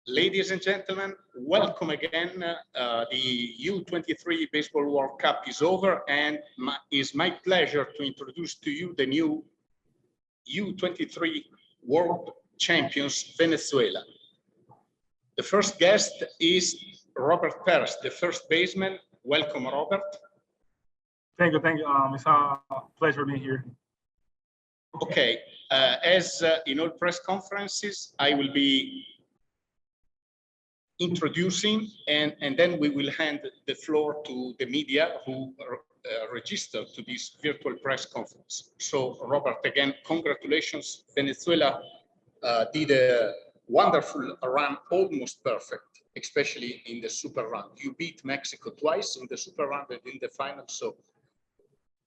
Ladies and gentlemen, welcome again. The U-23 Baseball World Cup is over, and it's my pleasure to introduce to you the new U-23 World Champions, Venezuela. The first guest is Robert Pérez, the first baseman. Welcome, Robert. Thank you. It's a pleasure being here. Okay, as in all press conferences, I will be introducing, and then we will hand the floor to the media who registered to this virtual press conference. So, Robert, again, congratulations. Venezuela did a wonderful run, almost perfect, especially in the super round. You beat Mexico twice in the super round and in the final, so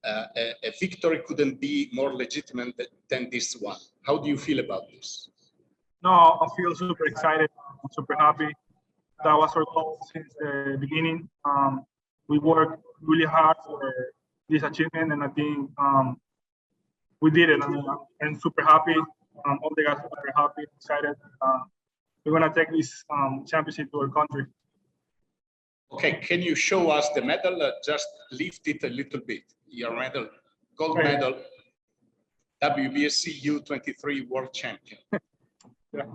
a victory couldn't be more legitimate than this one. How do you feel about this? No, I feel super excited. I'm super happy. That was our goal since the beginning. We worked really hard for this achievement, and I think we did it. I'm super happy. All the guys are super happy, excited. We're gonna take this championship to our country. Okay, can you show us the medal? Just lift it a little bit. Your medal, gold medal, WBSC U-23 World Champion. Yeah.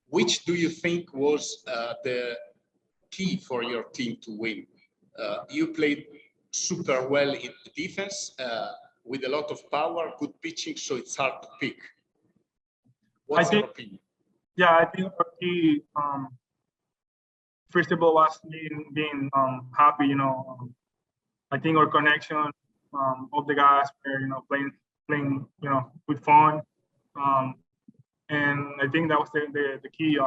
Which do you think was the key for your team to win? You played super well in the defense with a lot of power, good pitching, so it's hard to pick. What's your opinion? Yeah, I think our key, first of all, was being happy. You know, I think our connection of the guys were, playing, with fun. And I think that was the key,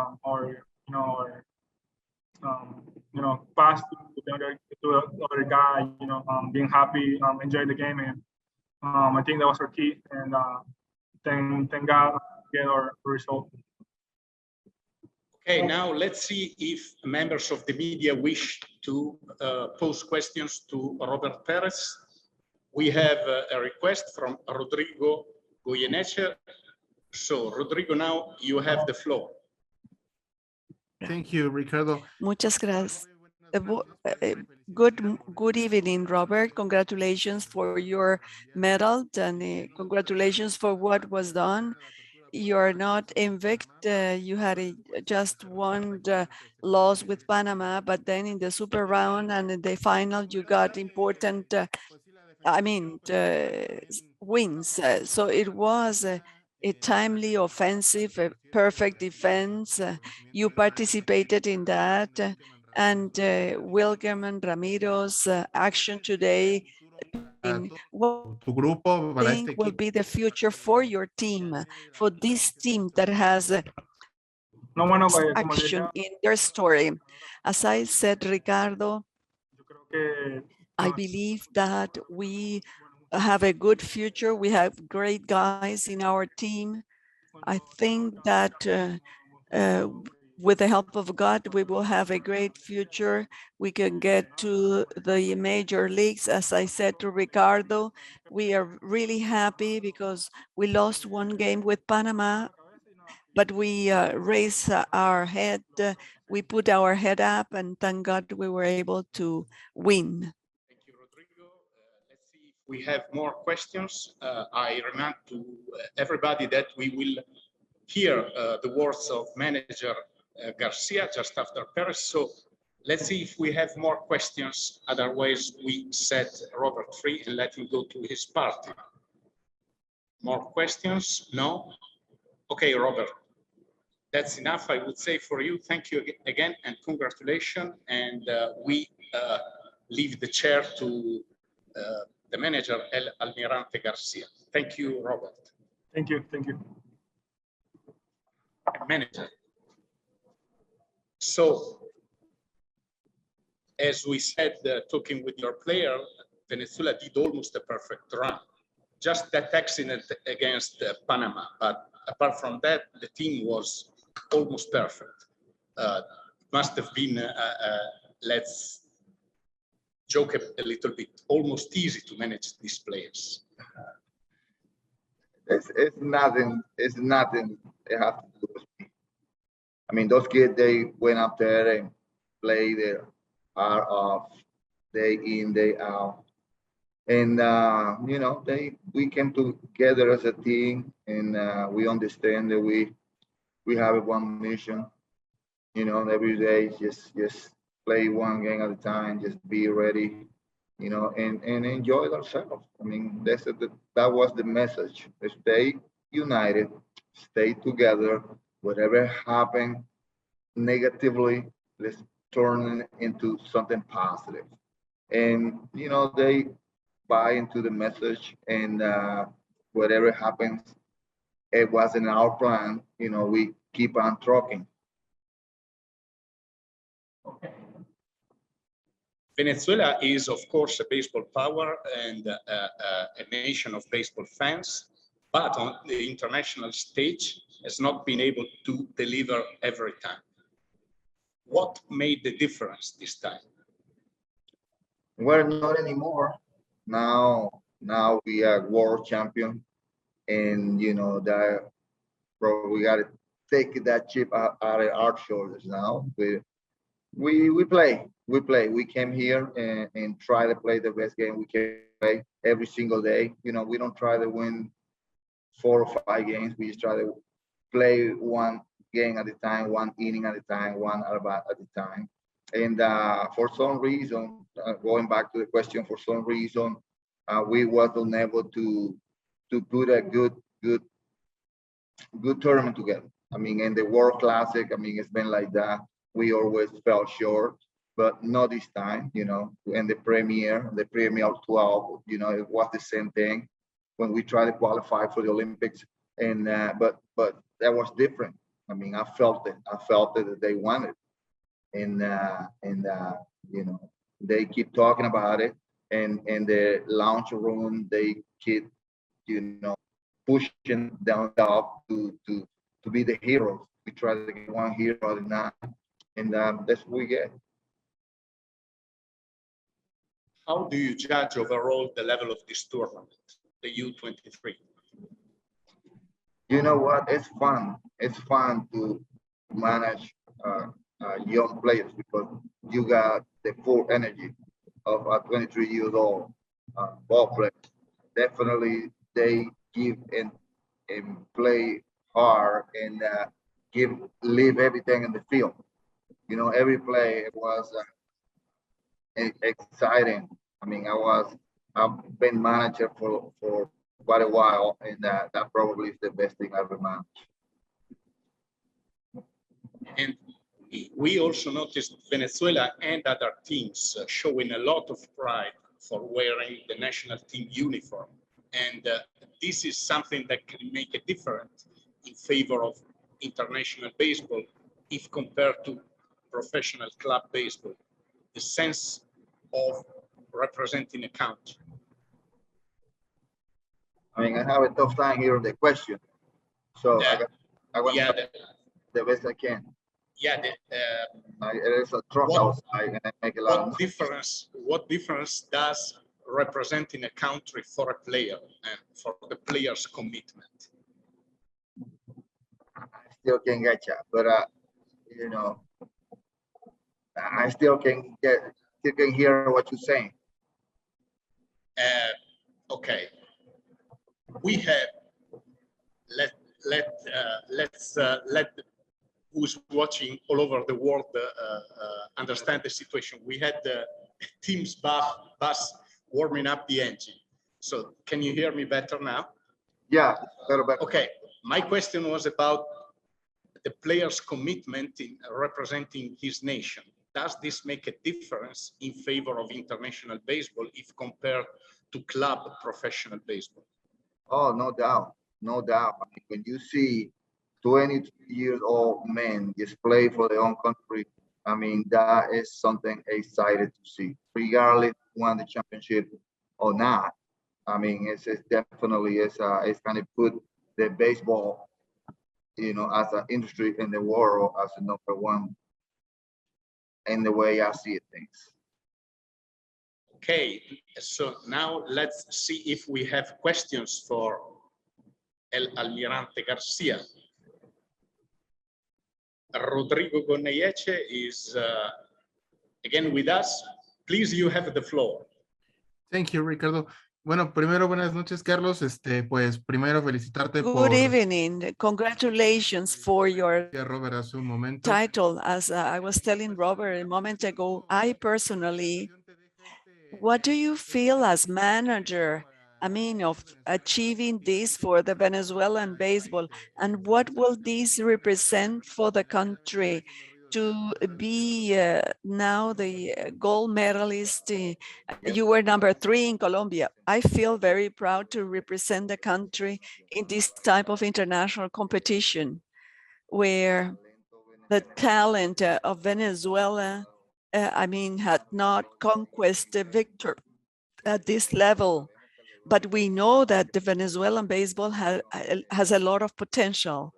pass to the other guy, being happy, enjoying the game, and I think that was our key. And thank God get our result. Okay, now let's see if members of the media wish to pose questions to Robert Pérez. We have a request from Rodrigo Goyeneche. So, Rodrigo, now you have the floor. Thank you, Ricardo. Muchas gracias. Good evening, Robert. Congratulations for your medal, and congratulations for what was done. You're not invicted. You had just one loss with Panama, but then in the super round and in the final, you got important, wins. So it was a timely offensive, a perfect defense. You participated in that, and William and Ramiro's action today what will be the future for your team, for this team that has action in their story. As I said, Ricardo, I believe that we have a good future. We have great guys in our team. I think that with the help of God, we will have a great future. We can get to the major leagues. As I said to Ricardo, we are really happy because we lost one game with Panama, but we raised our head. We put our head up, and thank God we were able to win. Thank you, Rodrigo. Let's see if we have more questions. I remind to everybody that we will hear the words of manager Garcia just after Pérez. So let's see if we have more questions. Otherwise, we set Robert free and let him go to his party. More questions? No? Okay, Robert. That's enough, I would say, for you. Thank you again and congratulations. And we leave the chair to the manager, El Almirante Garcia. Thank you, Robert. Thank you. Thank you. Manager. So, as we said, talking with your player, Venezuela did almost a perfect run. Just that accident against Panama. But apart from that, the team was almost perfect. Must have been, let's joke a little bit, almost easy to manage these players. It's nothing. It has to do with me. I mean, those kids, they went up there and played their heart off, day in, day out. And, you know, we came together as a team, and we understand that we have one mission, you know, every day, just play one game at a time, just be ready, you know, and enjoy ourselves. I mean, that was the message. Stay united, stay together, whatever happened negatively, let's turn it into something positive. And, you know, they buy into the message, and whatever happens, it wasn't our plan, you know, we keep on trucking. Venezuela is, of course, a baseball power and a nation of baseball fans, but on the international stage has not been able to deliver every time. What made the difference this time? Well, not anymore. Now we are world champion, and you know that, bro, we got to take that chip out of our shoulders now. We came here and try to play the best game we can play every single day. You know, we don't try to win 4 or 5 games. We just try to play one game at a time, one inning at a time, one at bat at a time. And for some reason, going back to the question, for some reason, we wasn't unable to put a good tournament together. I mean, in the World Classic, I mean, it's been like that. We always fell short, but not this time, you know. And the Premier 12, you know, it was the same thing when we tried to qualify for the Olympics. And but that was different. I mean, I felt it that they wanted, and you know, they keep talking about it, and in the lounge room, they keep, you know, pushing down top to be the heroes. We try to get one hero at a time, and that's what we get. How do you judge overall the level of this tournament, the U-23? You know what? It's fun. It's fun to manage young players, because you got the full energy of a 23 years old ball player. Definitely, they give and play hard, and leave everything in the field. You know, every play was exciting. I mean, I've been manager for quite a while, and that probably is the best thing I've ever managed. And we also noticed Venezuela and other teams showing a lot of pride for wearing the national team uniform. And this is something that can make a difference in favor of international baseball if compared to professional club baseball. The sense of representing a country. I mean, I have a tough time hearing the question, so I want Yeah, the best I can. yeah. There's a truck outside, and I make a lot of noise. What difference does representing a country for a player and for the player's commitment? I still can't get you, but you know, I still can hear what you're saying. Okay, we have let who's watching all over the world understand the situation. We had the team's bus warming up the engine. So can you hear me better now? Yeah, better. Okay, my question was about the player's commitment in representing his nation. Does this make a difference in favor of international baseball if compared to club professional baseball? Oh, no doubt, no doubt. I mean, when you see 22-year-old men just play for their own country, I mean, that is something excited to see, regardless won the championship or not. I mean, it's definitely it's kind of put the baseball, you know, as an industry in the world as a #1 in the way I see it things. Okay, so now let's see if we have questions for El Almirante Garcia. Rodrigo Goneyeche is again with us. Please, you have the floor. Thank you, Ricardo. Bueno, primero, buenas noches, Carlos. Pues primero felicitarte Good por evening. Congratulations for your Robert hace un momento. title. As I was telling Robert a moment ago, I personally, what do you feel as manager? I mean, of achieving this for the Venezuelan baseball, and what will this represent for the country to be now the gold medalist? You were number 3 in Colombia. I feel very proud to represent the country in this type of international competition, where the talent of Venezuela, I mean, had not conquered victor at this level. But we know that the Venezuelan baseball has a lot of potential.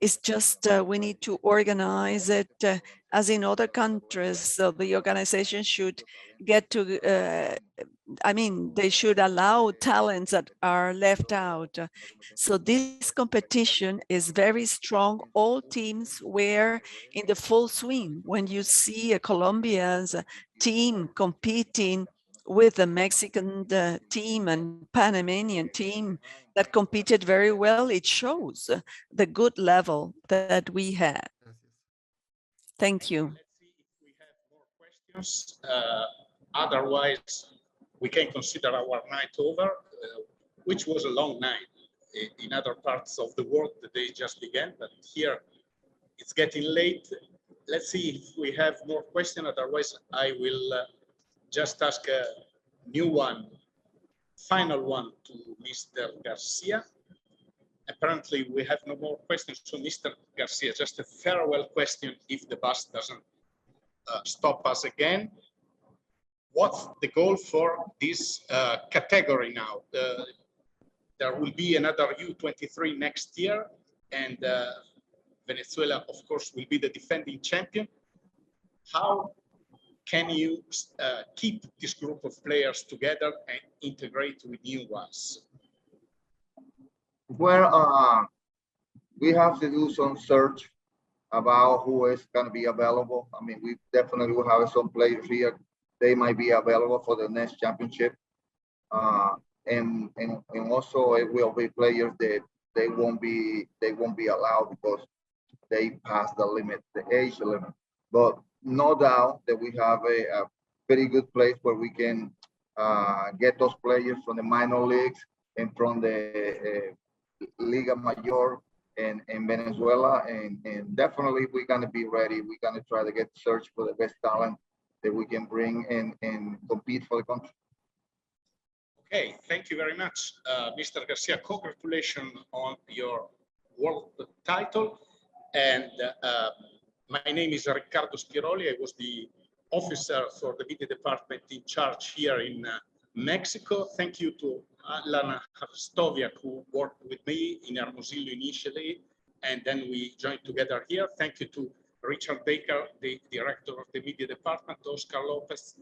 It's just we need to organize it as in other countries. So the organization should get to, I mean, they should allow talents that are left out. So this competition is very strong. All teams were in the full swing. When you see a Colombia's team competing with the Mexican team and Panamanian team that competed very well, it shows the good level that we had. Thank you. Let's see if we have more questions. Otherwise, we can consider our night over, which was a long night. In other parts of the world, the day just began, but here it's getting late. Let's see if we have more questions. Otherwise, I will just ask a new one, final one to Mr. Garcia. Apparently, we have no more questions. So, Mr. Garcia, just a farewell question if the bus doesn't stop us again. What's the goal for this category now? There will be another U-23 next year, and Venezuela, of course, will be the defending champion. How can you keep this group of players together and integrate with new ones? Well, we have to do some search about who is going to be available. I mean, we definitely will have some players here. They might be available for the next championship. And also it will be players that they won't be allowed because they pass the limit, the age limit. But no doubt that we have a very good place where we can get those players from the minor leagues and from the Liga Mayor in Venezuela, and definitely we're going to be ready. We're going to try to get search for the best talent that we can bring and compete for the country. Okay, thank you very much, Mr. Garcia. Congratulations on your world title. And my name is Ricardo Schiroli. I was the officer for the media department in charge here in Mexico. Thank you to Lana Stoviak, who worked with me in Hermosillo initially, and then we joined together here. Thank you to Richard Baker, the director of the media department, Oscar Lopez,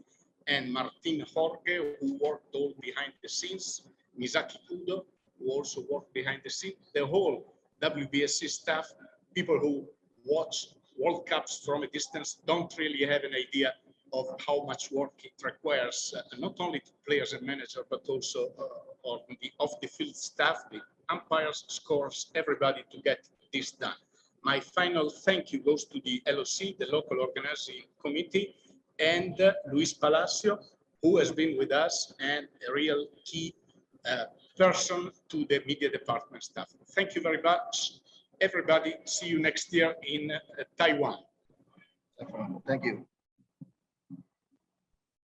and Martin Jorge, who worked all behind the scenes, Misaki Kudo, who also worked behind the scenes, the whole WBSC staff, people who watch World Cups from a distance don't really have an idea of how much work it requires, not only to players and managers, but also on the off-the-field staff, the umpires, scores, everybody to get this done. My final thank you goes to the LOC, the local organizing committee, and Luis Palacio, who has been with us and a real key person to the media department staff. Thank you very much, everybody. See you next year in Taiwan. Thank you.